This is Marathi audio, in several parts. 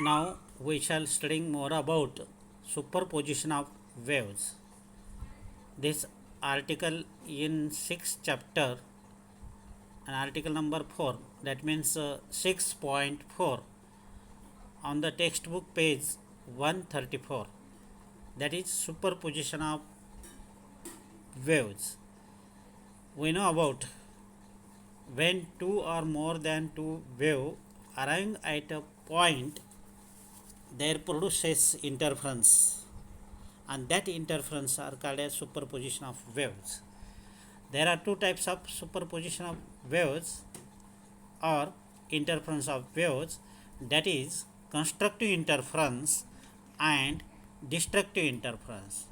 Now we shall studying more about superposition of waves. This article in 6th chapter and article number 4, that means 6.4 on the textbook page 134, that is superposition of waves. We know about when two or more than two waves arriving at a point, there produces interference, and that interference are called as superposition of waves. There are two types of superposition of waves or interference of waves, that is constructive interference and destructive interference.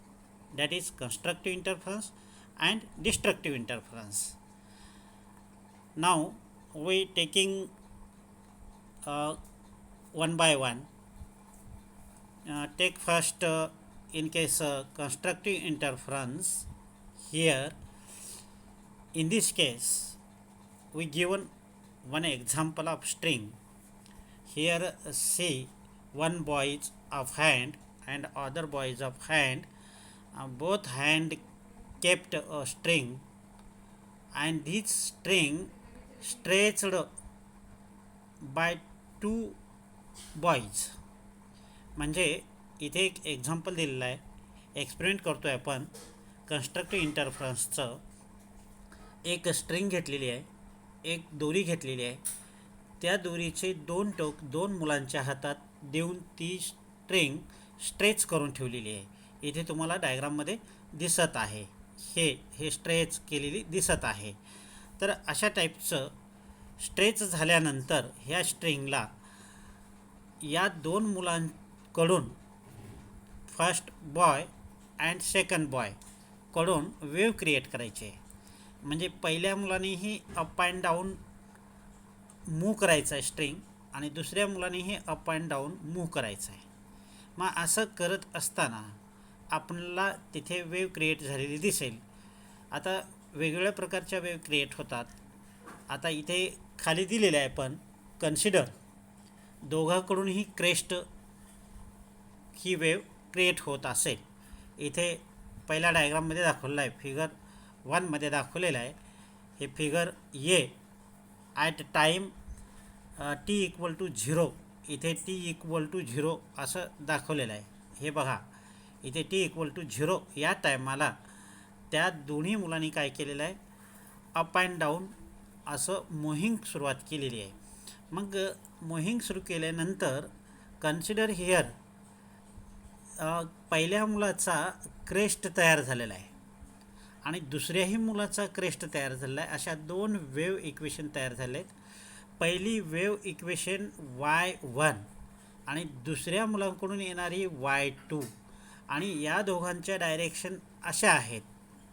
That is constructive interference and destructive interference. Now we taking one by one. Take first in case constructive interference. Here in this case we given one example of string. Here see one boy is of hand and other boy is of hand. Both hand kept a string, and this string stretched by two boys. म्हणजे इथे एक एक्झाम्पल दिलेलं आहे, एक्सपेरिमेंट करतो आहे आपण. कन्स्ट्रक्टिव्ह इंटरफरन्सचं एक स्ट्रिंग घेतलेली आहे, एक दोरी घेतलेली आहे. त्या दोरीचे दोन टोक दोन मुलांच्या हातात देऊन ती स्ट्रिंग स्ट्रेच करून ठेवलेली आहे. इथे तुम्हाला डायग्राममध्ये दिसत आहे, हे स्ट्रेच केलेली दिसत आहे. तर अशा टाईपचं स्ट्रेच झाल्यानंतर ह्या स्ट्रिंगला या दोन मुलांकडून first boy and second boy कडून वेव्ह क्रिएट करायचे. म्हणजे पहिल्या मुलानेही अप अँड डाऊन मूव्ह करायचं आहे स्ट्रिंग, आणि दुसऱ्या मुलानेही अप अँड डाऊन मूव्ह करायचं आहे. मग असं करत असताना आपल्याला तिथे वेव्ह क्रिएट झालेली दिसेल. आता वेगवेगळ्या प्रकारच्या वेव्ह क्रिएट होतात. आता इथे खाली दिलेले आहे, पण कन्सिडर दोघांकडूनही क्रेस्ट ही वेव्ह क्रिएट होत असेल. इथे पहिल्या डायग्राममध्ये दाखवलेलं आहे, फिगर 1मध्ये दाखवलेलं आहे. हे figure A at time t equal to 0, इथे टी इक्वल टू 0 असं दाखवलेलं आहे. हे बघा, इथे टी इक्वल टू 0 या टायमाला त्या दोन्ही मुलांनी काय केलेलं आहे, अप अँड डाऊन असं मोहिंग सुरुवात केलेली आहे. मग मोहिंग सुरू केल्यानंतर कन्सिडर हिअर पहिल्या मुलाचा क्रेस्ट तयार झालेला आहे आणि दुसऱ्याही मुलाचा क्रेस्ट तयार झालेला आहे. अशा दोन वेव्ह इक्वेशन तयार झाले आहेत. पहिली वेव्ह इक्वेशन y1 आणि दुसऱ्या मुलांकडून येणारी y2, आणि या दोघांच्या डायरेक्शन अशा आहेत,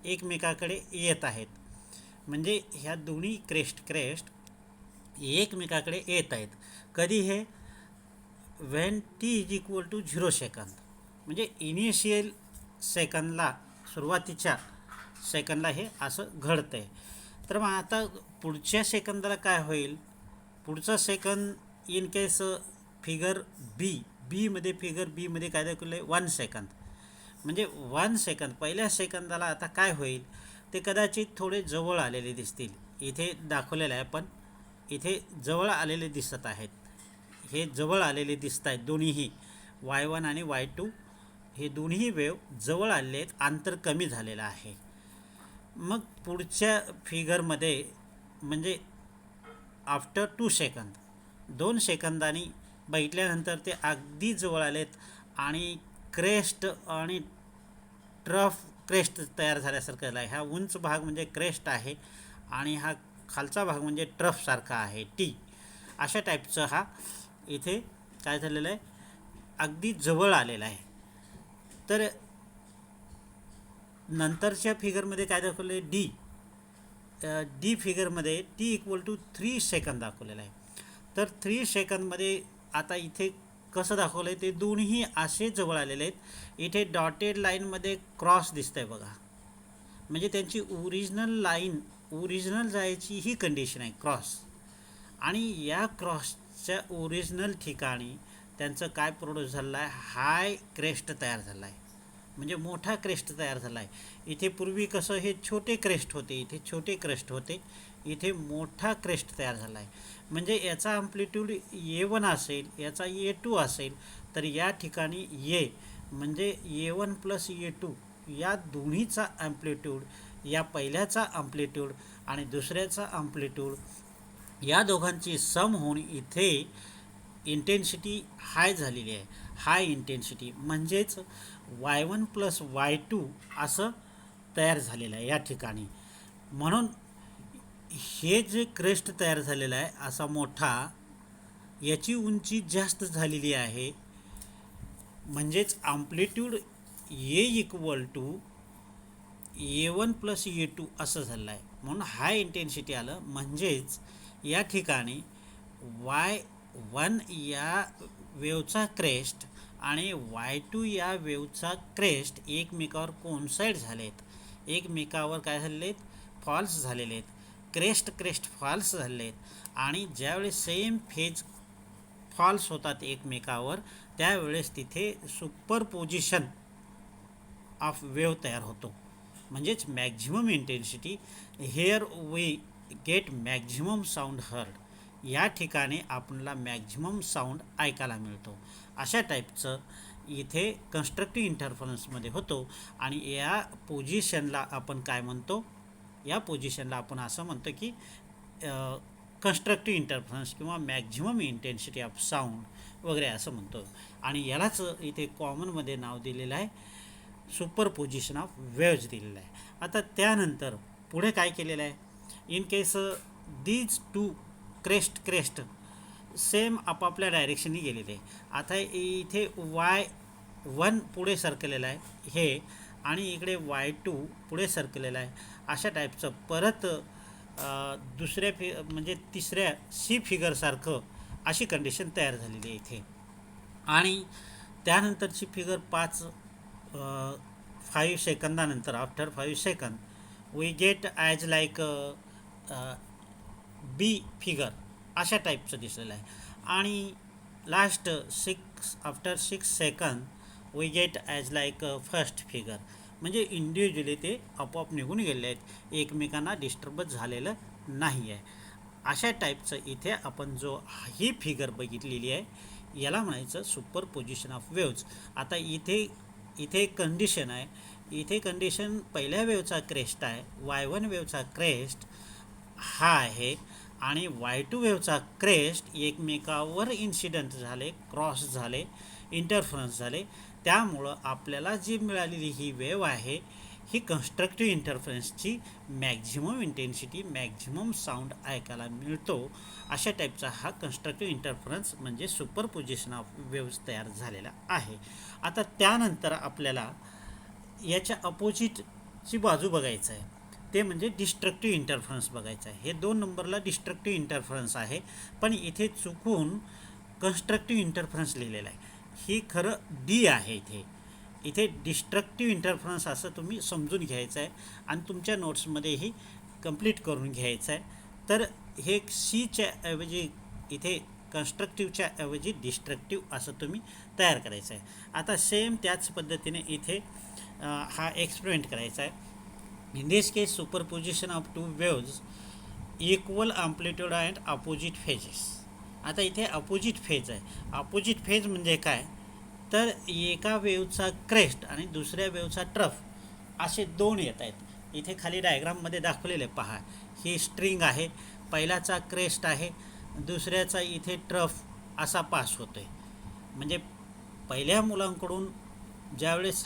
एकमेकाकडे येत आहेत. म्हणजे ह्या दोन्ही क्रेस्ट एकमेकाकडे येत आहेत. कधी हे when t is equal to 0 second, म्हणजे इनिशियल सेकंदला, सुरुवातीच्या सेकंदला हे असं घडतं आहे. तर मग आता पुढच्या सेकंदाला काय होईल, पुढचा सेकंद इन केस फिगर बीमध्ये फिगर बीमध्ये काय दाखवलं आहे, 1 सेकंद. म्हणजे 1 सेकंद पहिल्या सेकंदाला आता काय होईल, ते कदाचित थोडे जवळ आलेले दिसतील. इथे दाखवलेलं आहे, पण इथे जवळ आलेले दिसत आहेत. हे जवळ आलेले दिसत आहेत दोन्हीही, y1 आणि y2 हे दोन्ही वेव्ह जवळ आलेले आहेत, अंतर कमी झालेलं आहे. मग पुढच्या फिगरमध्ये म्हणजे आफ्टर 2 सेकंद, 2 सेकंदांनी बघितल्यानंतर ते अगदी जवळ आलेत आणि क्रेस्ट आणि ट्रफ क्रेस्ट तयार झाल्यासारखं आहे. हा उंच भाग म्हणजे क्रेस्ट आहे आणि हा खालचा भाग म्हणजे ट्रफसारखा आहे, टी. अशा टाईपचं हा इथे काय झालेलं आहे, अगदी जवळ आलेला आहे. तर नंतरच्या फिगरमध्ये काय दाखवलं आहे, डी फिगरमध्ये टी इक्वल टू 3 सेकंद दाखवलेलं आहे. तर 3 सेकंदमध्ये आता इथे कसं दाखवलं आहे, ते दोन्ही असे जवळ आलेले आहेत. इथे डॉटेड लाईनमध्ये क्रॉस दिसतं आहे बघा, म्हणजे त्यांची ओरिजिनल जायची ही कंडिशन आहे, क्रॉस. आणि या क्रॉसच्या ओरिजिनल ठिकाणी त्यांचं काय प्रोड्यूस झालं आहे, हाय क्रेस्ट तयार झाला आहे, म्हणजे मोठा क्रेस्ट तयार झाला आहे. इथे पूर्वी कसं हे छोटे क्रेस्ट होते, इथे छोटे क्रेस्ट होते, इथे मोठा क्रेस्ट तयार झाला आहे. म्हणजे याचा अम्प्लिट्यूड A1 असेल, याचा A2 असेल, तर या ठिकाणी ए म्हणजे A1 प्लस A2 या दोन्हीचा अम्प्लिट्यूड, या पहिल्याचा अम्प्लिट्यूड आणि दुसऱ्याचा अम्प्लिट्यूड या दोघांची सम होऊन इथे इंटेन्सिटी हाय झालेली आहे. हाय इंटेन्सिटी म्हणजेच Y1 प्लस Y2 असं तयार झालेलं आहे या ठिकाणी. म्हणून हे जे क्रेस्ट तयार झालेलं आहे असा मोठा, याची उंची जास्त झालेली आहे, म्हणजेच amplitude A equal to A1 plus A2 असं झालं आहे. म्हणून हाय इंटेन्सिटी आलं. म्हणजेच या ठिकाणी Y1 या वेवचा क्रेस्ट आणि Y2 या वेवचा क्रेस्ट एकमेकावर कोइन्साइड झालेत, एकमेकावर काय झालेले आहेत, फॉल्स झालेले आहेत. क्रेस्ट क्रेस्ट फॉल्स झालेले आहेत. आणि ज्यावेळेस सेम फेज फॉल्स होतात एकमेकावर, त्यावेळेस तिथे सुपरपोजिशन ऑफ वेव्ह तयार होतो. म्हणजेच maximum intensity, here we get maximum sound heard. या ठिकाणी आपल्याला मॅक्झिमम साऊंड ऐकायला मिळतो. अशा टाईपचं इथे कन्स्ट्रक्टिव्ह इंटरफरन्समध्ये होतो. आणि या पोझिशनला आपण काय म्हणतो, या पोझिशनला आपण असं म्हणतो की कन्स्ट्रक्टिव्ह इंटरफरन्स किंवा मॅक्झिमम इंटेन्सिटी ऑफ साऊंड वगैरे असं म्हणतो. आणि यालाच इथे कॉमनमध्ये नाव दिलेलं आहे सुपरपोजिशन ऑफ वेव्ज दिलेलं आहे. आता त्यानंतर पुढे काय केलेलं आहे, in case these two crest same आपापल्या डायरेक्शननी गेलेले आहे. आता इथे Y1 पुढे सरकलेलं आहे हे, आणि इकडे Y2 पुढे सरकलेलं आहे. अशा टाईपचं परत दुसऱ्या म्हणजे तिसऱ्या सी फिगरसारखं अशी कंडिशन तयार झालेली आहे इथे. आणि त्यानंतरची फिगर 5 सेकंदानंतर, after 5 second we get as like B figure अशा टाईपचं दिसलेलं आहे. आणि last after 6 second we get as like first figure. म्हणजे इंडिव्हिज्युअली ते आपोआप निघून गेले आहेत, एकमेकांना डिस्टर्बच झालेलं नाही आहे. अशा टाईपचं इथे आपण जो ही फिगर बघितलेली आहे याला म्हणायचं सुपरपोजिशन ऑफ वेव्ज. आता इथे कंडिशन आहे, इथे कंडिशन पहिल्या वेवचा क्रेस्ट आहे, Y1 वेवचा क्रेस्ट हा आहे, आणि Y2 वेवचा क्रेस्ट एकमेकावर इन्सिडंट झाले, क्रॉस झाले, इंटरफरन्स झाले. त्यामुळं आपल्याला जी मिळालेली ही वेव आहे ही कन्स्ट्रक्टिव्ह इंटरफरन्सची मॅक्झिमम इंटेन्सिटी, मॅक्झिमम साऊंड ऐकायला मिळतो. अशा टाईपचा हा कन्स्ट्रक्टिव्ह इंटरफरन्स म्हणजे सुपरपोजिशन ऑफ वेव्ज तयार झालेला आहे. आता त्यानंतर आपल्याला याच्या अपोजिटची बाजू बघायचं आहे, ते म्हणजे डिस्ट्रक्टिव्ह इंटरफरन्स बघायचं आहे. हे 2 नंबरला डिस्ट्रक्टिव्ह इंटरफरन्स आहे, पण इथे चुकून कन्स्ट्रक्टिव्ह इंटरफरन्स लिहिलेला आहे. ही खरं डी आहे. इथे डिस्ट्रक्टिव्ह इंटरफरन्स असं तुम्ही समजून घ्यायचं आहे आणि तुमच्या नोट्समध्येही कंप्लीट करून घ्यायचं आहे. तर हे सीच्या ऐवजी इथे कन्स्ट्रक्टिव्हच्या ऐवजी डिस्ट्रक्टिव्ह असं तुम्ही तयार करायचं आहे. आता सेम त्याच पद्धतीने इथे हा एक्सपेरिमेंट करायचा आहे. In this case superposition of 2 waves equal amplitude and opposite phases. आता इथे अपोजिट फेज आहे. अपोजिट फेज म्हणजे काय, तर एका वेवचा क्रेस्ट आणि दुसऱ्या वेवचा ट्रफ असे 2 येत आहेत. इथे खाली डायग्राममध्ये दाखवलेले पहा, ही स्ट्रिंग आहे, पहिल्याचा क्रेस्ट आहे, दुसऱ्याचा इथे ट्रफ असा पास होतो आहे. म्हणजे पहिल्या मुलांकडून ज्यावेळेस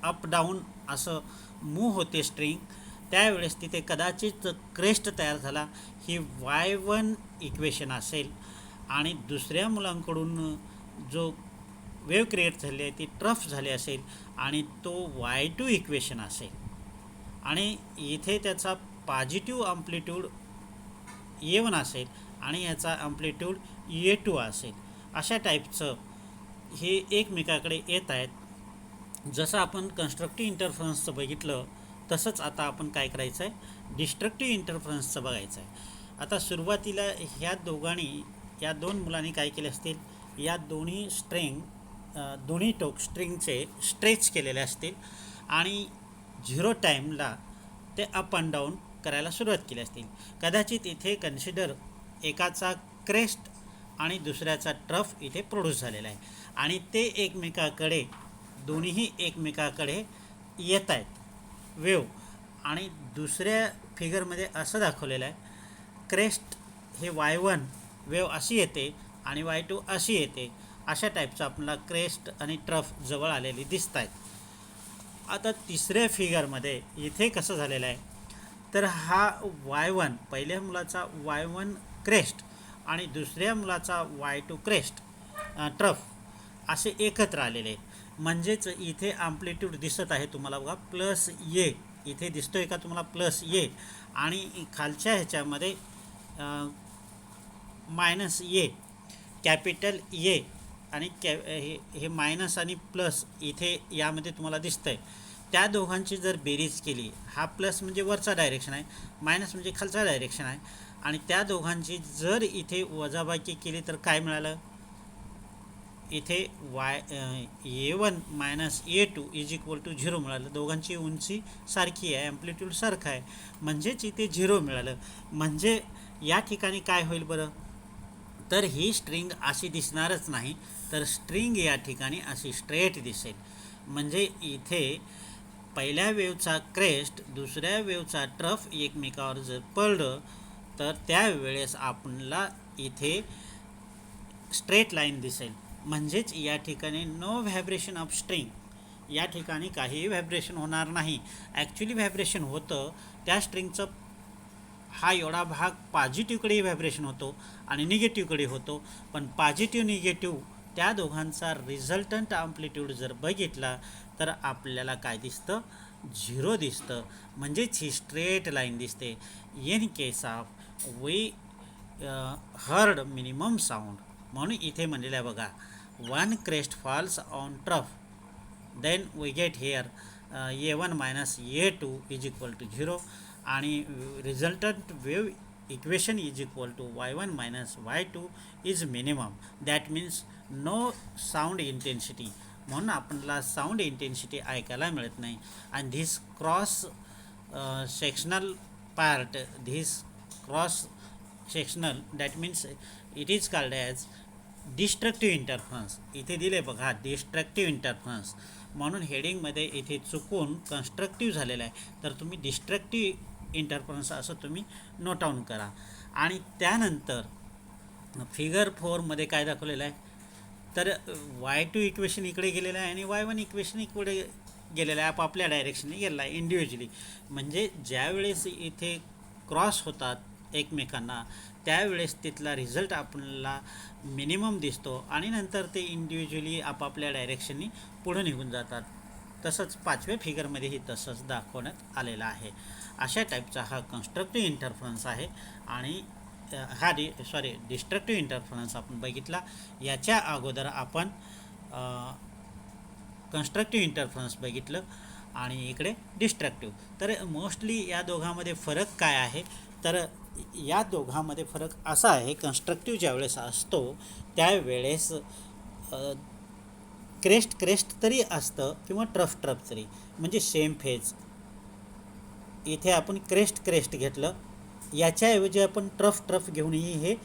अप डाऊन असं मूव्ह होते स्ट्रिंग, त्यावेळेस तिथे कदाचित क्रेस्ट तयार झाला, ही Y1 इक्वेशन असेल, आणि दुसऱ्या मुलांकडून जो वेव क्रिएट झाली आहे ती ट्रफ झाली असेल आणि तो Y2 इक्वेशन असेल. आणि इथे त्याचा पॉझिटिव्ह अम्प्लिट्यूड A1 असेल आणि याचा अम्प्लिट्यूड A2 असेल. अशा टाईपचं हे एकमेकाकडे येत आहेत. जसं आपण कन्स्ट्रक्टिव्ह इंटरफरन्सचं बघितलं तसंच आता आपण काय करायचं आहे, डिस्ट्रक्टिव्ह इंटरफरन्सचं बघायचं आहे. आता सुरुवातीला ह्या 2 मुलांनी काय केले असतील, या दोन्ही टोक स्ट्रिंगचे स्ट्रेच केलेले असतील आणि 0 टाईमला ते अप अँड डाऊन करायला सुरुवात केली असतील. कदाचित इथे कन्सिडर एकाचा क्रेस्ट आणि दुसऱ्याचा ट्रफ इथे प्रोड्यूस झालेला आहे आणि ते दोन्हीही एकमेकाकडे येत आहेत वेव. आणि दुसऱ्या फिगरमध्ये असं दाखवलेलं आहे, क्रेस्ट हे Y1 वेव अशी येते आणि Y2 अशी येते. अशा टाईपचं आपल्याला क्रेस्ट आणि ट्रफ जवळ आलेली दिसत आहेत. आता तिसऱ्या फिगरमध्ये इथे कसं झालेलं आहे, तर हा Y1 पहिल्या मुलाचा Y1 क्रेस्ट आणि दुसऱ्या मुलाचा Y2 क्रेस्ट ट्रफ असे एकत्र आलेले आहेत. म्हणजेच इथे अँप्लिट्यूड दिसत आहे तुम्हाला बघा, प्लस ए इथे दिसतोय का तुम्हाला, प्लस ए, आणि खालच्या ह्याच्यामध्ये मायनस ए, कॅपिटल ए आणि हे मायनस आणि प्लस इथे यामध्ये तुम्हाला दिसतंय. त्या दोघांची जर बेरीज केली, हा प्लस म्हणजे वरचा डायरेक्शन आहे, मायनस म्हणजे खालचा डायरेक्शन आहे, आणि त्या दोघांची जर इथे वजाबाकी केली तर काय मिळालं, इथे A1 minus A2 is equal to 0 मिळालं. दोघांची उंची सारखी आहे, ॲम्प्लिट्यूड सारखा आहे, म्हणजेच इथे 0 मिळालं. म्हणजे या ठिकाणी काय होईल बरं, तर ही स्ट्रिंग अशी दिसणारच नाही, तर स्ट्रिंग या ठिकाणी अशी स्ट्रेट दिसेल. म्हणजे इथे पहिल्या वेवचा क्रेस्ट दुसऱ्या वेवचा ट्रफ एकमेकावर जर पडलं तर त्यावेळेस आपल्याला इथे स्ट्रेट लाईन दिसेल. म्हणजेच या ठिकाणी नो व्हायब्रेशन ऑफ स्ट्रिंग, या ठिकाणी काहीही व्हायब्रेशन होणार नाही. ॲक्च्युली व्हायब्रेशन होतं त्या स्ट्रिंगचं, हा एवढा भाग पॉझिटिव्हकडे व्हायब्रेशन होतो आणि निगेटिव्हकडे होतो. पण पॉझिटिव्ह निगेटिव्ह त्या दोघांचा रिझल्टंट अँप्लिट्यूड जर बघितला तर आपल्याला काय दिसतं, 0 दिसतं. म्हणजेच ही स्ट्रेट लाईन दिसते. In case of we heard minimum sound, म्हणून इथे म्हणलेलं आहे बघा, 1 crest falls on trough, then we get here A1 minus A2 is equal to 0, आणि resultant wave equation is equal to Y1 minus Y2 is minimum. That means no sound intensity, म्हणून आपल्याला साऊंड इंटेन्सिटी ऐकायला मिळत नाही. आणि this cross sectional part, that means it is called as destructive interference. इथे दिले बघा डिस्ट्रक्टिव्ह इंटरफरन्स, म्हणून हेडिंगमध्ये इथे चुकून कन्स्ट्रक्टिव्ह झालेलं आहे, तर तुम्ही डिस्ट्रक्टिव्ह इंटरफरन्स असं तुम्ही नोट डाऊन करा. आणि त्यानंतर फिगर 4मध्ये काय दाखवलेलं आहे, तर Y2 इक्वेशन इकडे गेलेलं आहे आणि Y1 इक्वेशन इकडे गेलेलं आहे, आपापल्या डायरेक्शनने गेलेलं आहे इंडिव्हिज्युअली. म्हणजे ज्यावेळेस इथे क्रॉस होतात एकमेकांना त्यावेळेस तिथला रिझल्ट आपल्याला मिनिमम दिसतो आणि नंतर ते इंडिव्हिज्युअली आपापल्या डायरेक्शननी पुढे निघून जातात. तसंच 5व्या फिगरमध्येही तसंच दाखवण्यात आलेलं आहे. अशा टाईपचा हा कन्स्ट्रक्टिव्ह इंटरफरन्स आहे. आणि हा डिस्ट्रक्टिव्ह इंटरफरन्स आपण बघितला. याच्या अगोदर आपण कन्स्ट्रक्टिव्ह इंटरफरन्स बघितलं आणि इकडे डिस्ट्रक्टिव्ह. तर मोस्टली या दोघांमध्ये फरक काय आहे, तर या दोघांमध्ये फरक असा आहे, कन्स्ट्रक्टिव्ह ज्यावेळेस असतो त्यावेळेस क्रेस्ट तरी असतं किंवा ट्रफ तरी, म्हणजे सेम फेज. इथे आपण क्रेस्ट घेतलं, याच्याऐवजी आपण ट्रफ घेऊनही हे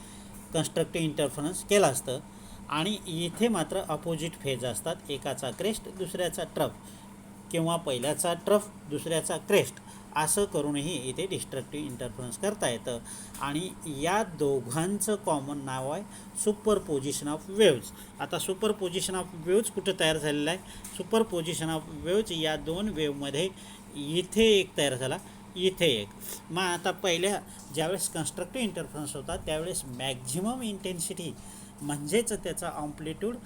कन्स्ट्रक्टिव्ह इंटरफरन्स केलं असतं. आणि इथे मात्र अपोजिट फेज असतात, एकाचा क्रेस्ट दुसऱ्याचा ट्रफ, किंवा पहिल्याचा ट्रफ दुसऱ्याचा क्रेस्ट, असं करूनही इथे डिस्ट्रक्टिव्ह इंटरफरन्स करता येतं. आणि या दोघांचं कॉमन नाव आहे सुपरपोजिशन ऑफ वेव्ज. आता सुपरपोजिशन ऑफ वेव्ज कुठं तयार झालेलं आहे, सुपरपोजिशन ऑफ वेव्ज या दोन वेवमध्ये इथे एक तयार झाला, इथे एक. मग आता पहिल्या ज्यावेळेस कन्स्ट्रक्टिव्ह इंटरफरन्स होता त्यावेळेस मॅक्झिमम इंटेन्सिटी म्हणजेच त्याचा अँप्लिट्यूड,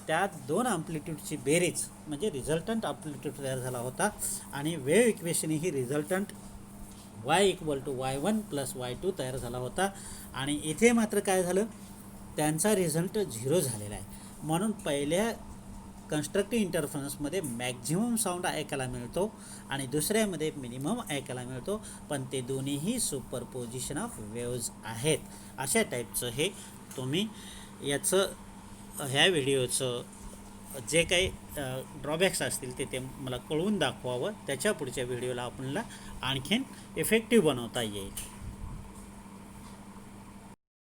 त्या दोन अँप्लिट्यूडची बेरीज म्हणजे रिझल्टंट अँप्लिट्यूड तयार झाला होता. आणि वेव्ह इक्वेशन ही resultant y equal to Y1 plus Y2 तयार झाला होता. आणि इथे मात्र काय झालं, त्यांचा रिझल्ट 0 झालेला आहे. म्हणून पहिल्या कन्स्ट्रक्टिव्ह इंटरफरन्समध्ये मॅक्झिमम साऊंड ऐकायला मिळतो आणि दुसऱ्यामध्ये मिनिमम ऐकायला मिळतो, पण ते दोन्हीही सुपरपोजिशन ऑफ वेव्ज आहेत. अशा टाईपचं हे तुम्ही याचं ह्या व्हिडिओचं जे काही ड्रॉबॅक्स असतील ते मला कळवून दाखवावं. त्याच्या पुढच्या व्हिडिओला आपल्याला आणखीन इफेक्टिव्ह बनवता येईल.